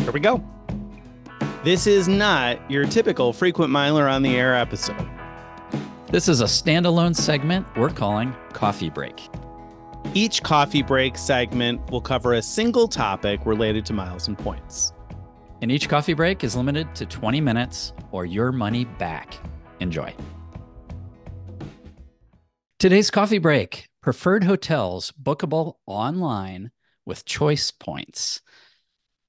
Here we go. This is not your typical frequent miler on the air episode. This is a standalone segment we're calling Coffee Break. Each coffee break segment will cover a single topic related to miles and points. And each coffee break is limited to 20 minutes or your money back. Enjoy. Today's coffee break: preferred hotels bookable online with choice points.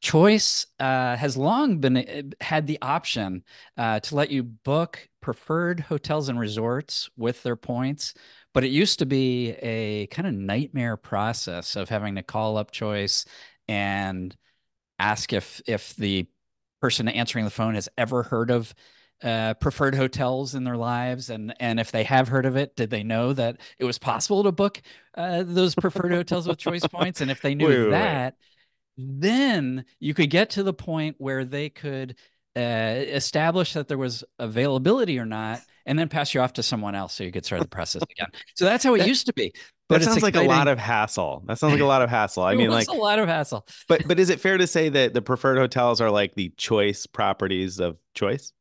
Choice has long had the option to let you book preferred hotels and resorts with their points, but it used to be a kind of nightmare process of having to call up Choice and ask if the person answering the phone has ever heard of preferred hotels in their lives, and if they have heard of it, did they know that it was possible to book those preferred hotels with Choice points? And if they knew that, then you could get to the point where they could establish that there was availability or not, and then pass you off to someone else so you could start the process again. So that's how it used to be. But that sounds like a lot of hassle. I mean, like a lot of hassle. But is it fair to say that the preferred hotels are like the choice properties of Choice?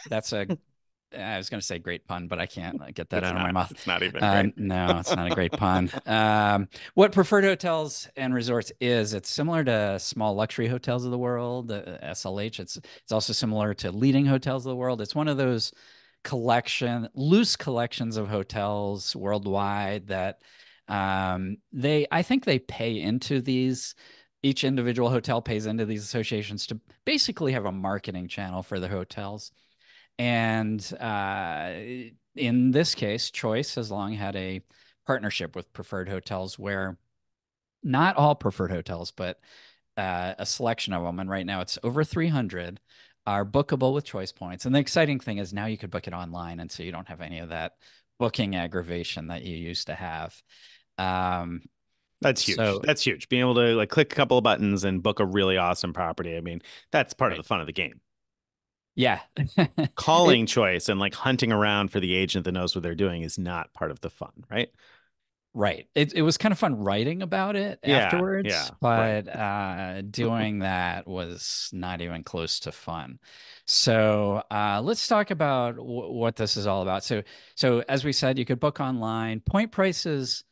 That's I was going to say great pun, but I can't get that out of my mouth. It's not even great. No, it's not a great pun. What preferred hotels and resorts is, it's similar to small luxury hotels of the world, SLH. It's also similar to leading hotels of the world. It's one of those loose collections of hotels worldwide that I think they pay into these. Each individual hotel pays into these associations to basically have a marketing channel for the hotels. And in this case, Choice has long had a partnership with preferred hotels, where not all preferred hotels, but a selection of them, and right now it's over 300, are bookable with Choice points. And the exciting thing is now you could book it online, and so you don't have any of that booking aggravation that you used to have. That's huge. That's huge. Being able to like click a couple of buttons and book a really awesome property. I mean, that's part of the fun of the game. Yeah. Calling Choice and like hunting around for the agent that knows what they're doing is not part of the fun, right? Right. It was kind of fun writing about it afterwards, but doing that was not even close to fun. So let's talk about what this is all about. So as we said, you could book online. Point prices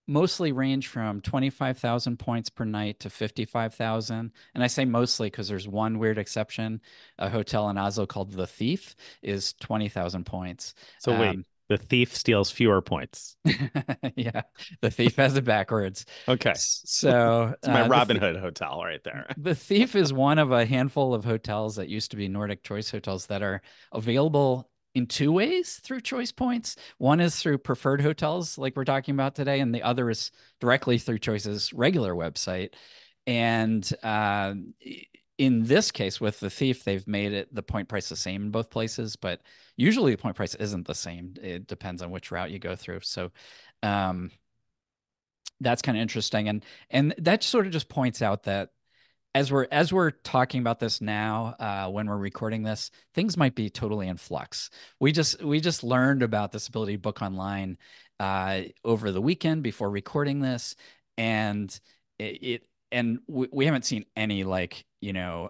mostly range from 25,000 points per night to 55,000. And I say mostly because there's one weird exception. A hotel in Oslo called The Thief is 20,000 points. So wait, The Thief steals fewer points. Yeah, The Thief has it backwards. Okay. So it's my Robin Hood hotel right there. The Thief is one of a handful of hotels that used to be Nordic Choice hotels that are available in two ways through Choice points. One is through preferred hotels, like we're talking about today, and the other is directly through Choice's regular website. And in this case, with The Thief, they've made it the point price the same in both places, but usually the point price isn't the same. It depends on which route you go through. So that's kind of interesting. And that sort of just points out that as we're talking about this now, when we're recording this, things might be totally in flux. We just learned about this ability to book online over the weekend before recording this, and we haven't seen any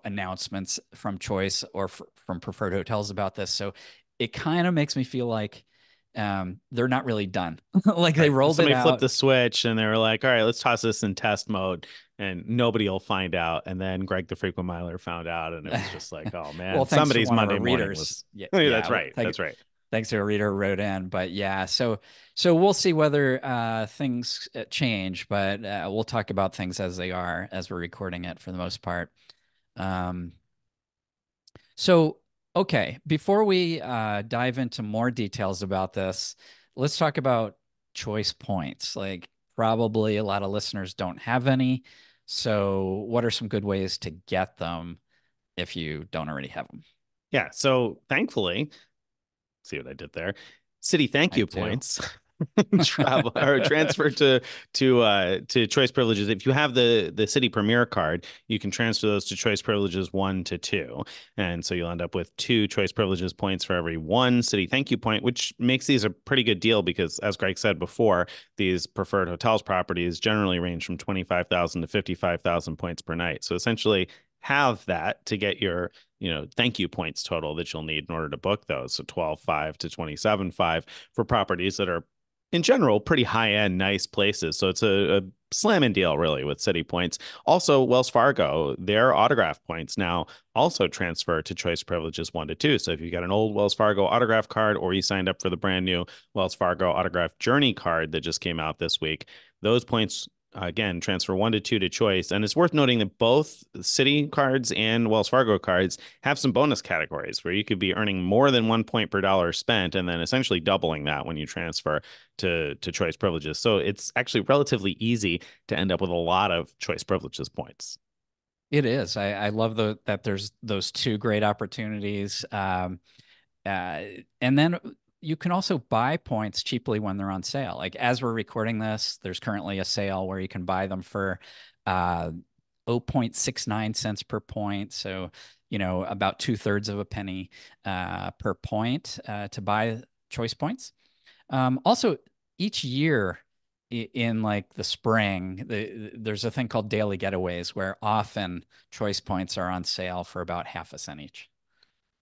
announcements from Choice or from preferred hotels about this. So it kind of makes me feel like they're not really done. Like they rolled it out. Somebody flipped the switch and they were like, all right, let's toss this in test mode and nobody will find out. And then Greg, the frequent miler, found out, and it was just like, oh man, well, somebody's Monday morning was... That's right. That's right. Thanks to a reader who wrote in. But yeah, so we'll see whether things change, but we'll talk about things as they are as we're recording it for the most part. So, okay, before we dive into more details about this, let's talk about Choice points. Like, probably a lot of listeners don't have any. So what are some good ways to get them if you don't already have them? Yeah, so thankfully, see what I did there? City thank you points travel or transfer to Choice privileges. If you have the City Premier card, you can transfer those to Choice privileges 1 to 2, and so you'll end up with 2 Choice privileges points for every 1 City thank you point, which makes these a pretty good deal because, as Greg said before, these preferred hotels properties generally range from 25,000 to 55,000 points per night. So essentially, have that to get your, thank you points total that you'll need in order to book those. So 12.5 to 27.5 for properties that are in general pretty high end, nice places. So it's a slamming deal really with City Points. Also, Wells Fargo, their autograph points now also transfer to choice privileges 1 to 2. So if you got an old Wells Fargo autograph card or you signed up for the brand new Wells Fargo autograph journey card that just came out this week, those points again transfer 1 to 2 to choice. And it's worth noting that both City cards and Wells Fargo cards have some bonus categories where you could be earning more than 1 point per dollar spent and then essentially doubling that when you transfer to choice privileges. So it's actually relatively easy to end up with a lot of choice privileges points. It is. I love that there's those two great opportunities. Uh, and then you can also buy points cheaply when they're on sale. Like as we're recording this, there's currently a sale where you can buy them for 0.69 cents per point. So, about two-thirds of a penny per point to buy choice points. Also, each year in like the spring, there's a thing called daily getaways where often choice points are on sale for about half a cent each.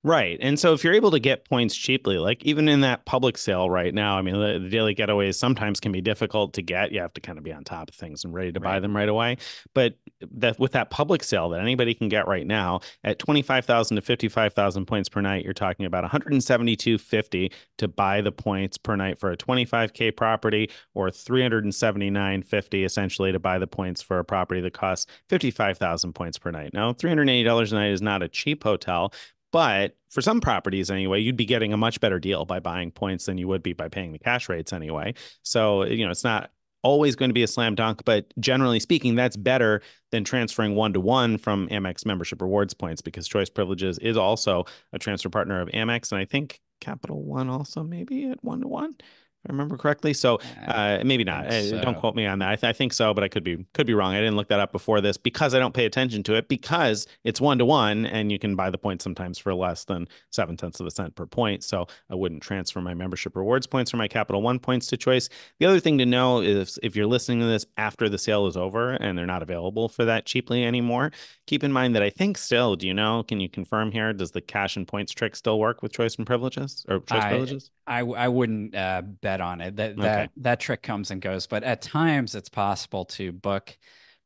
Right. And so if you're able to get points cheaply, like even in that public sale right now, I mean, the daily getaways sometimes can be difficult to get. You have to kind of be on top of things and ready to buy Right. them right away. But that with that public sale that anybody can get right now at 25,000 to 55,000 points per night, you're talking about 172.50 to buy the points per night for a 25K property or 379.50 essentially to buy the points for a property that costs 55,000 points per night. Now, $380 a night is not a cheap hotel, but for some properties anyway, you'd be getting a much better deal by buying points than you would be by paying the cash rates anyway. So, it's not always going to be a slam dunk, but generally speaking, that's better than transferring 1 to 1 from Amex membership rewards points because Choice Privileges is also a transfer partner of Amex. And I think Capital One also maybe at 1 to 1. If I remember correctly. So I maybe not. think Don't so. quote me on that. I think so, but I could be wrong. I didn't look that up before this because I don't pay attention to it because it's 1 to 1 and you can buy the points sometimes for less than 7 tenths of a cent per point. So I wouldn't transfer my membership rewards points or my Capital One points to Choice. The other thing to know is if you're listening to this after the sale is over and they're not available for that cheaply anymore, keep in mind that I think still, do you know, can you confirm here, does the cash and points trick still work with Choice and Privileges or Choice I Privileges? I wouldn't bet on it. That Okay. that that trick comes and goes, but at times it's possible to book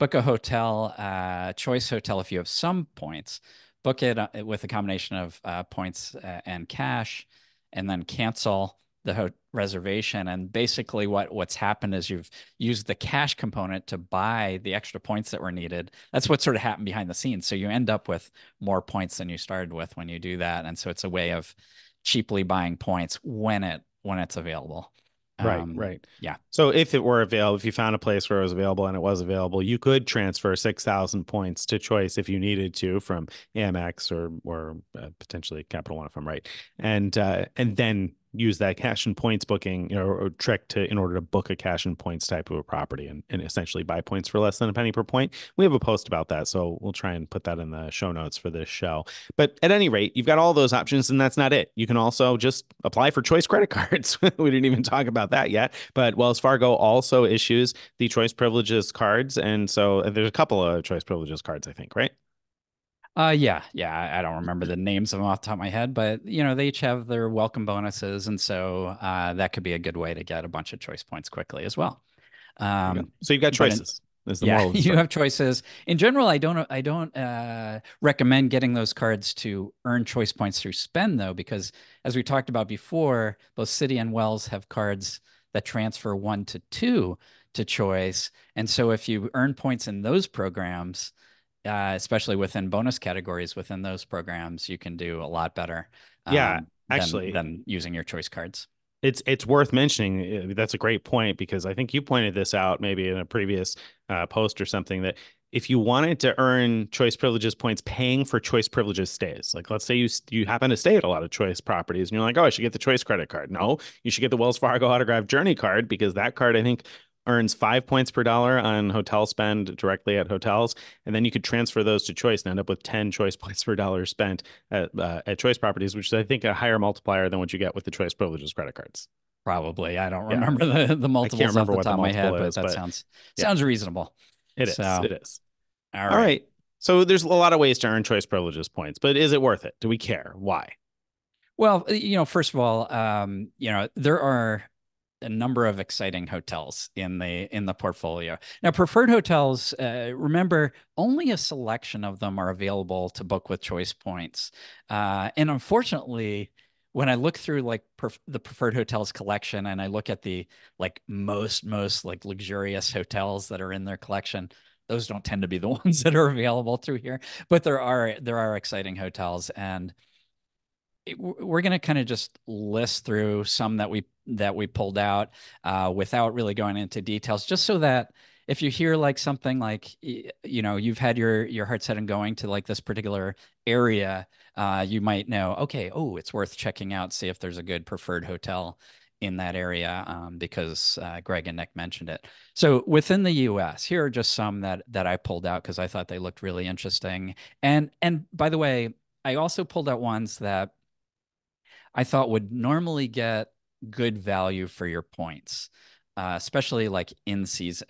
a hotel, choice hotel if you have some points, book it with a combination of points and cash, and then cancel the reservation. And basically, what's happened is you've used the cash component to buy the extra points that were needed. That's what sort of happened behind the scenes. So you end up with more points than you started with when you do that. And so it's a way of cheaply buying points when it's available. Right, right. Yeah. So if it were available, if you found a place where it was available and it was available, you could transfer 6,000 points to Choice if you needed to from Amex or potentially Capital One if I'm right, and then use that cash and points booking or trick to in order to book a cash and points type of a property and essentially buy points for less than a penny per point. We have a post about that, so we'll try and put that in the show notes for this show. But at any rate, you've got all those options, and that's not it. You can also just apply for Choice credit cards. We didn't even talk about that yet, but Wells Fargo also issues the Choice Privileges cards, and so there's a couple of Choice Privileges cards, I think, right? Yeah. I don't remember the names of them off the top of my head, but they each have their welcome bonuses, and so that could be a good way to get a bunch of choice points quickly as well. There you go. Um, So you've got but in, choices. Is the Yeah, moral of the you story. have choices. In general, I don't recommend getting those cards to earn choice points through spend though, because as we talked about before, both Citi and Wells have cards that transfer 1 to 2 to choice. And so if you earn points in those programs, especially within bonus categories within those programs, you can do a lot better Yeah, than actually, using your choice cards. it's worth mentioning. That's a great point because I think you pointed this out maybe in a previous post or something that if you wanted to earn choice privileges points paying for choice privileges stays, like let's say you happen to stay at a lot of choice properties and you're like, oh, I should get the choice credit card. No, you should get the Wells Fargo autograph journey card because that card I think earns 5 points per dollar on hotel spend directly at hotels, and then you could transfer those to choice and end up with 10 choice points per dollar spent at choice properties, which is I think a higher multiplier than what you get with the choice privileges credit cards. Probably. I don't Yeah, remember the I can't multiples off remember the what the top of my multiple head, but is, that but sounds yeah, sounds reasonable. it is. So, It is. all All right. right. So there's a lot of ways to earn choice privileges points, but is it worth it? Do we care? Why? Well, first of all, there are a number of exciting hotels in the portfolio. Now, preferred hotels, remember, only a selection of them are available to book with choice points. And unfortunately, when I look through like the preferred hotels collection and I look at the like most like luxurious hotels that are in their collection, those don't tend to be the ones that are available through here. But there are exciting hotels, and we're going to kind of just list through some that we pulled out without really going into details, just so that if you hear like something like you've had your heart set on going to like this particular area, you might know, okay, oh, it's worth checking out, see if there's a good preferred hotel in that area, because Greg and Nick mentioned it. So within the U.S., here are just some that I pulled out because I thought they looked really interesting. And by the way, I also pulled out ones that I thought would normally get good value for your points, especially like in season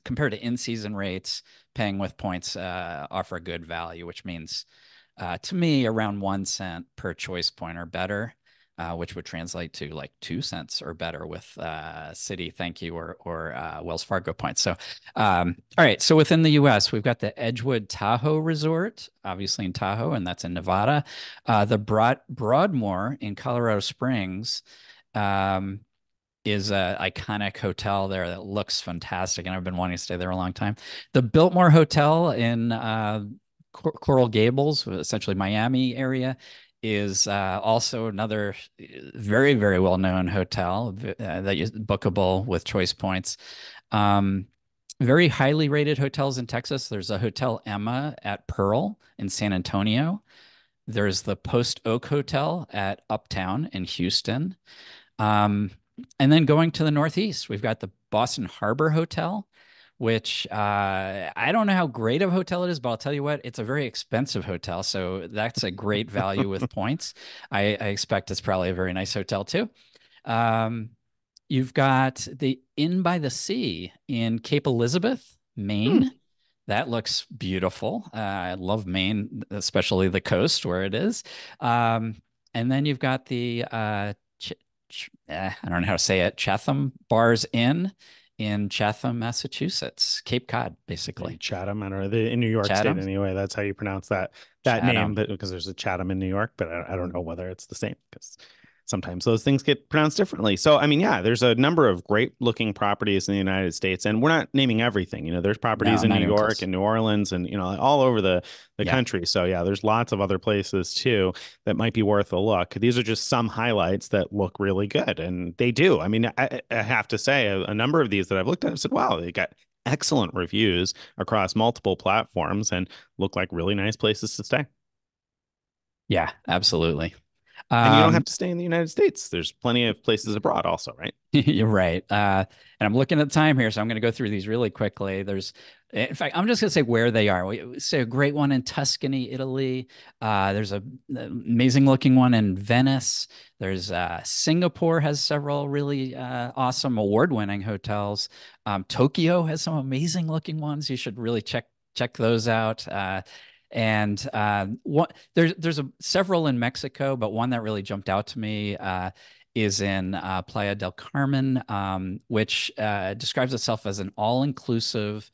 compared to in season rates, paying with points offer good value, which means to me around 1 cent per choice point or better. Which would translate to like 2 cents or better with Citi Thank You or Wells Fargo points. So, all right. So within the U.S., we've got the Edgewood Tahoe Resort, obviously in Tahoe, and that's in Nevada. The Broadmoor in Colorado Springs um, is an iconic hotel there that looks fantastic, and I've been wanting to stay there a long time. The Biltmore Hotel in Coral Gables, essentially Miami area, is also another very, very well-known hotel that is bookable with choice points. Um, Very highly rated hotels in Texas. There's a Hotel Emma at Pearl in San Antonio. There's the Post Oak Hotel at Uptown in Houston. Um, and then going to the Northeast, we've got the Boston Harbor Hotel, which I don't know how great of a hotel it is, but I'll tell you what, it's a very expensive hotel. So that's a great value with points. I expect it's probably a very nice hotel too. Um, you've got the Inn by the Sea in Cape Elizabeth, Hmm. Maine. That looks beautiful. I love Maine, especially the coast where it is. And then you've got the I don't know how to say it, Chatham Bars Inn in Chatham, Massachusetts, Cape Cod, Maybe basically. Chatham, I don't know. In New York State Chatham, anyway. That's how you pronounce that name, Chatham. but because there's a Chatham in New York, but I don't know whether it's the same because sometimes those things get pronounced differently. So I mean, yeah, there's a number of great looking properties in the United States, and we're not naming everything. There's properties No, in New not even York close. and New Orleans and all over the Yeah. country. So yeah, there's lots of other places too that might be worth a look. These are just some highlights that look really good, and they do. I mean, I have to say a number of these that I've looked at, I said, wow, they got excellent reviews across multiple platforms and look like really nice places to stay. Yeah, absolutely. And you don't have Um, to stay in the United States. There's plenty of places abroad also, right? You're right. And I'm looking at the time here, so I'm going to go through these really quickly. In fact, I'm just going to say where they are. We say a great one in Tuscany, Italy. There's an amazing looking one in Venice. There's Singapore has several really awesome award-winning hotels. Tokyo has some amazing looking ones. You should really check those out. And there's several in Mexico, but one that really jumped out to me is in Playa del Carmen, which describes itself as an all-inclusive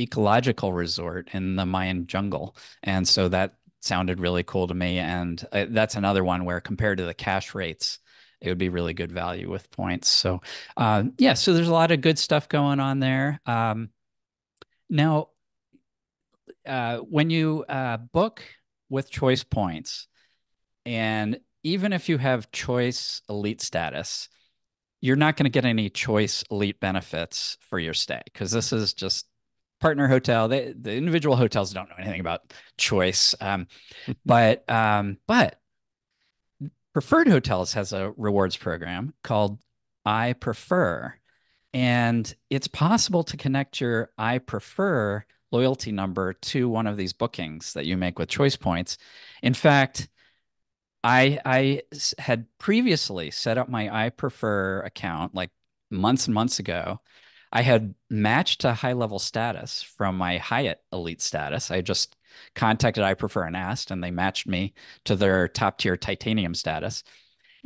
ecological resort in the Mayan jungle. And so that sounded really cool to me. And that's another one where compared to the cash rates, it would be really good value with points. So yeah, so there's a lot of good stuff going on there. Now, when you book with choice points, and even if you have choice elite status, you're not going to get any choice elite benefits for your stay because this is just partner hotel. The individual hotels don't know anything about choice, but preferred hotels has a rewards program called iPrefer, and it's possible to connect your iPrefer loyalty number to one of these bookings that you make with choice points. In fact, I had previously set up my iPrefer account like months and months ago. I had matched a high level status from my Hyatt Elite status. I just contacted iPrefer and asked, and they matched me to their top tier titanium status.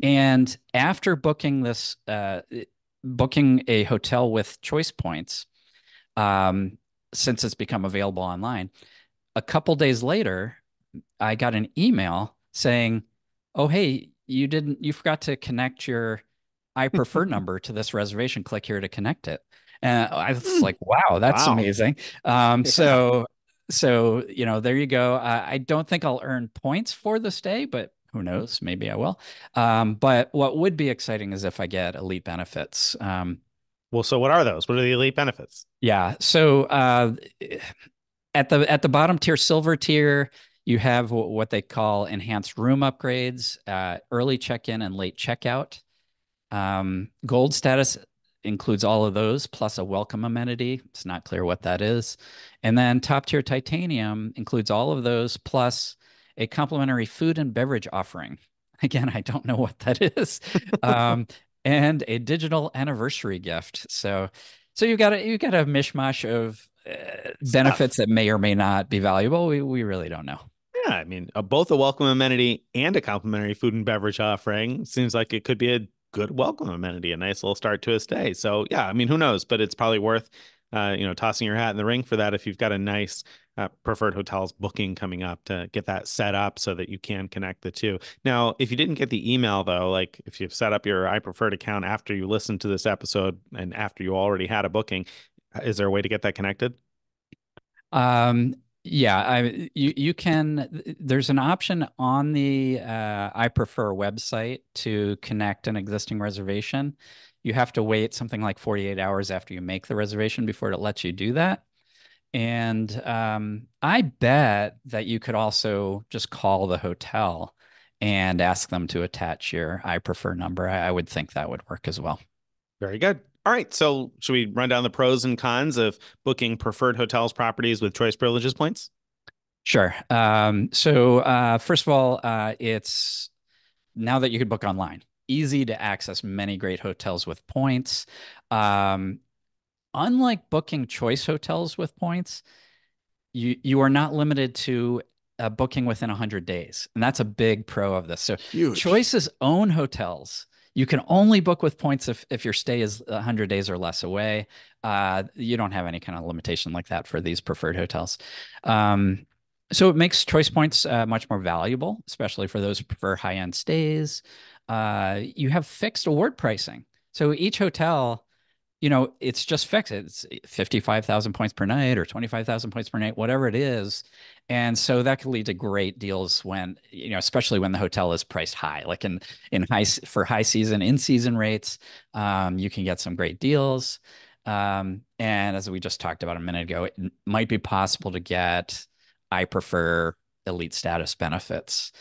And after booking a hotel with choice points, um, since it's become available online, a couple days later, I got an email saying, "Oh, hey, you forgot to connect your I prefer number to this reservation. Click here to connect it." And I was Hmm. like, "Wow, that's Wow. amazing." Yeah. So there you go. I don't think I'll earn points for the stay, but who knows? Maybe I will. But what would be exciting is if I get elite benefits. Well, so what are those? What are the elite benefits? Yeah. So at the bottom tier, silver tier, you have what they call enhanced room upgrades, early check-in and late checkout. Gold status includes all of those, plus a welcome amenity. It's not clear what that is. And then top tier titanium includes all of those, plus a complimentary food and beverage offering. Again, I don't know what that is. Um, and a digital anniversary gift. So you got a mishmash of benefits Stuff. that may or may not be valuable. We really don't know. Yeah, I mean, both a welcome amenity and a complimentary food and beverage offering seems like it could be a good welcome amenity, a nice little start to a stay. So yeah, I mean, who knows? But it's probably worth, tossing your hat in the ring for that if you've got a nice preferred hotels booking coming up to get that set up so that you can connect the two. Now, if you didn't get the email though, like if you've set up your iPreferred account after you listened to this episode and after you already had a booking, is there a way to get that connected? Yeah, you can. There's an option on the iPrefer website to connect an existing reservation. You have to wait something like 48 hours after you make the reservation before it lets you do that. And I bet that you could also just call the hotel and ask them to attach your iPrefer number. I would think that would work as well. Very good. All right. So, should we run down the pros and cons of booking preferred hotels properties with choice privileges points? Sure. So first of all, it's now that you can book online, easy to access many great hotels with points. Um, Unlike booking choice hotels with points, you are not limited to booking within 100 days, and that's a big pro of this. So Huge. Choice's own hotels, you can only book with points if your stay is 100 days or less away. You don't have any kind of limitation like that for these preferred hotels. um, so it makes choice points much more valuable, especially for those who prefer high-end stays. You have fixed award pricing, so each hotel, it's just fixed. It's 55,000 points per night or 25,000 points per night, whatever it is. And so that can lead to great deals when, especially when the hotel is priced high, like for high season, in season rates, you can get some great deals. And as we just talked about a minute ago, it might be possible to get, I prefer elite status benefits.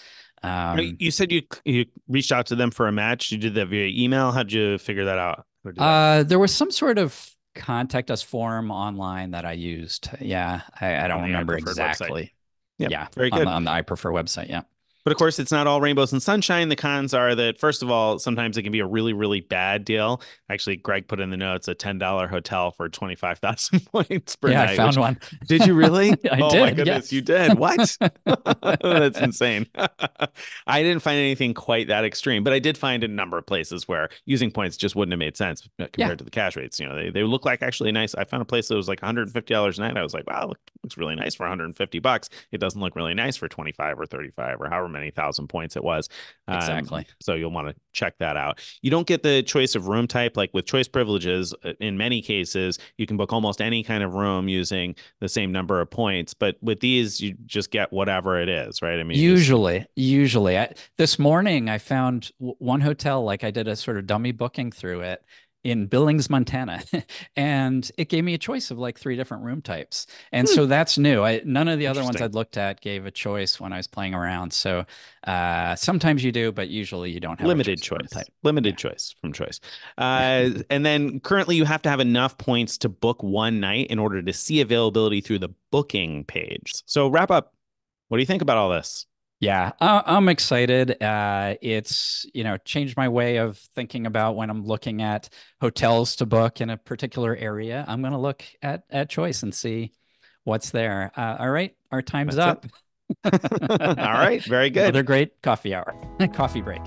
Right, Um, you said you reached out to them for a match. You did that via email. How'd you figure that out? How to do that? There was some sort of contact us form online that I used. Yeah, I On don't the remember iPreferred website. exactly. Yep. Yeah, Very on the good. on the iPrefer website. Yeah. But of course, it's not all rainbows and sunshine. The cons are that, first of all, sometimes it can be a really, really bad deal. Actually, Greg put in the notes a $10 hotel for 25,000 points per Yeah, I night, which found one. did you really? I Oh my did. goodness, you Yes. did. What? That's insane. I didn't find anything quite that extreme, but I did find a number of places where using points just wouldn't have made sense Yeah, compared to the cash rates. They look like actually nice. I found a place that was like $150 a night. I was like, wow, looks really nice for 150 bucks. It doesn't look really nice for 25 or 35 or however many thousand points it was. exactly. So you'll want to check that out. You don't get the choice of room type. Like with choice privileges, in many cases, you can book almost any kind of room using the same number of points. But with these, you just get whatever it is, right? I mean, you just Usually, this morning I found one hotel, like I did a sort of dummy booking through it in Billings, Montana, and it gave me a choice of like three different room types. And hmm, so that's new. None of the other ones interesting. I'd looked at gave a choice when I was playing around. So sometimes you do, but usually you don't have a Limited choice of room choice, type. limited Yeah. choice from choice. Yeah. And then currently you have to have enough points to book one night in order to see availability through the booking page. So wrap up. What do you think about all this? Yeah, I'm excited. It's, changed my way of thinking about when I'm looking at hotels to book in a particular area. I'm going to look at choice and see what's there. All right, our time's That's it. up. All right. Very good. Another great coffee hour, coffee break.